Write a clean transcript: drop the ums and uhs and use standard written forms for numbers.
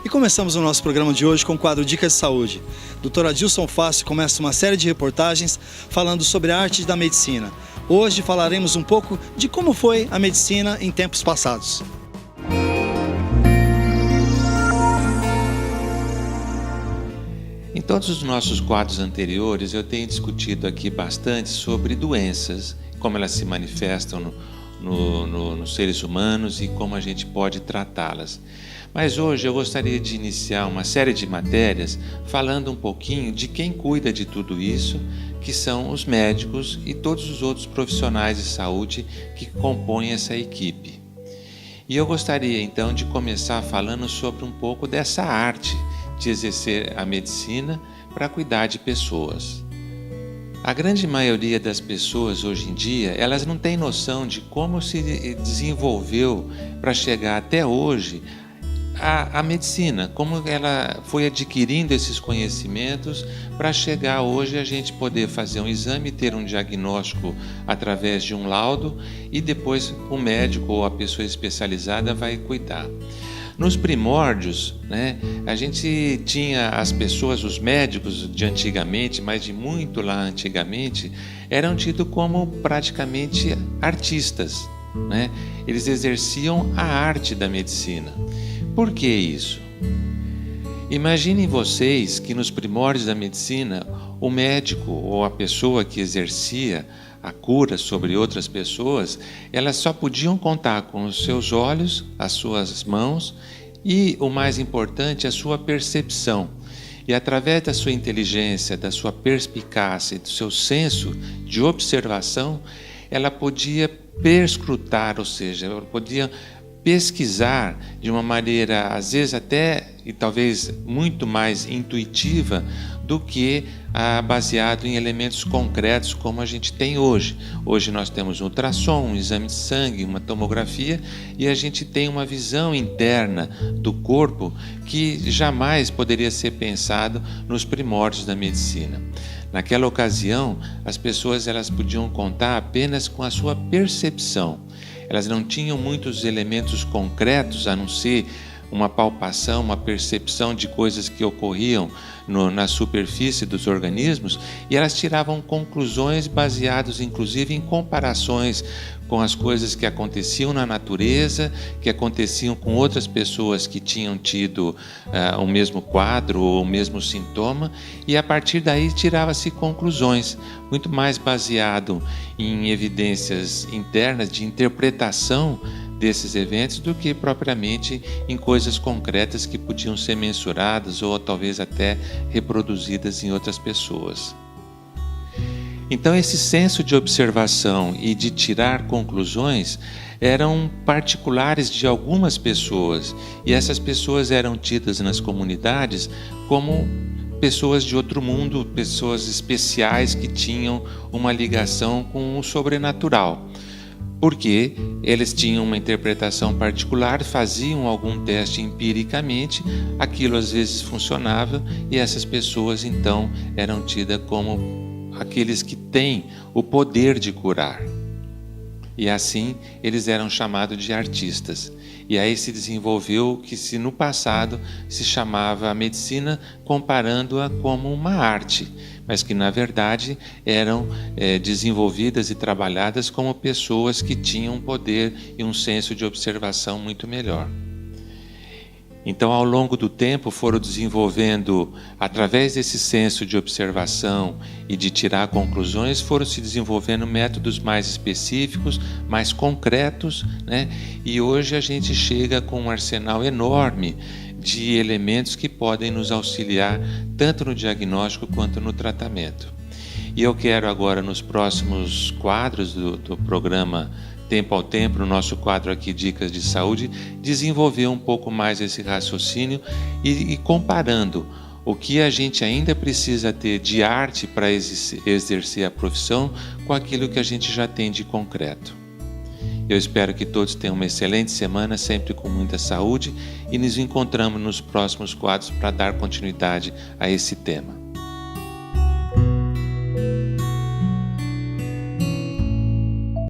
E começamos o nosso programa de hoje com o quadro Dicas de Saúde. Dr. Adilson Fácil começa uma série de reportagens falando sobre a arte da medicina. Hoje falaremos um pouco de como foi a medicina em tempos passados. Em todos os nossos quadros anteriores, eu tenho discutido aqui bastante sobre doenças, como elas se manifestam nos seres humanos e como a gente pode tratá-las. Mas hoje eu gostaria de iniciar uma série de matérias falando um pouquinho de quem cuida de tudo isso, que são os médicos e todos os outros profissionais de saúde que compõem essa equipe. E eu gostaria então de começar falando sobre um pouco dessa arte de exercer a medicina para cuidar de pessoas. A grande maioria das pessoas hoje em dia, elas não têm noção de como se desenvolveu para chegar até hoje a medicina, como ela foi adquirindo esses conhecimentos para chegar hoje a gente poder fazer um exame, ter um diagnóstico através de um laudo e depois o médico ou a pessoa especializada vai cuidar. Nos primórdios, a gente tinha as pessoas, os médicos de antigamente, mas de muito lá antigamente, eram tidos como praticamente artistas. Eles exerciam a arte da medicina. Por que isso? Imaginem vocês que nos primórdios da medicina, o médico ou a pessoa que exercia a cura sobre outras pessoas, elas só podiam contar com os seus olhos, as suas mãos e, o mais importante, a sua percepção. E através da sua inteligência, da sua perspicácia, do seu senso de observação, ela podia perscrutar, ou seja, ela podia pesquisar de uma maneira, às vezes até e talvez muito mais intuitiva do que baseado em elementos concretos como a gente tem hoje. Hoje nós temos um ultrassom, um exame de sangue, uma tomografia e a gente tem uma visão interna do corpo que jamais poderia ser pensado nos primórdios da medicina. Naquela ocasião, as pessoas elas podiam contar apenas com a sua percepção. Elas não tinham muitos elementos concretos a não ser uma palpação, uma percepção de coisas que ocorriam na superfície dos organismos e elas tiravam conclusões baseadas inclusive em comparações com as coisas que aconteciam na natureza, que aconteciam com outras pessoas que tinham tido o mesmo quadro ou o mesmo sintoma e a partir daí tirava-se conclusões, muito mais baseado em evidências internas de interpretação desses eventos do que propriamente em coisas concretas que podiam ser mensuradas ou talvez até reproduzidas em outras pessoas. Então esse senso de observação e de tirar conclusões eram particulares de algumas pessoas e essas pessoas eram tidas nas comunidades como pessoas de outro mundo, pessoas especiais que tinham uma ligação com o sobrenatural. Porque eles tinham uma interpretação particular, faziam algum teste empiricamente, aquilo às vezes funcionava e essas pessoas então eram tidas como aqueles que têm o poder de curar. E assim eles eram chamados de artistas. E aí se desenvolveu o que no passado se chamava a medicina, comparando-a como uma arte, mas que na verdade eram desenvolvidas e trabalhadas como pessoas que tinham um poder e um senso de observação muito melhor. Então, ao longo do tempo, foram desenvolvendo, através desse senso de observação e de tirar conclusões, foram se desenvolvendo métodos mais específicos, mais concretos, E hoje a gente chega com um arsenal enorme de elementos que podem nos auxiliar tanto no diagnóstico quanto no tratamento. E eu quero agora, nos próximos quadros do programa Tempo ao Tempo, no nosso quadro aqui Dicas de Saúde, desenvolver um pouco mais esse raciocínio e comparando o que a gente ainda precisa ter de arte para exercer a profissão com aquilo que a gente já tem de concreto. Eu espero que todos tenham uma excelente semana, sempre com muita saúde, e nos encontramos nos próximos quadros para dar continuidade a esse tema.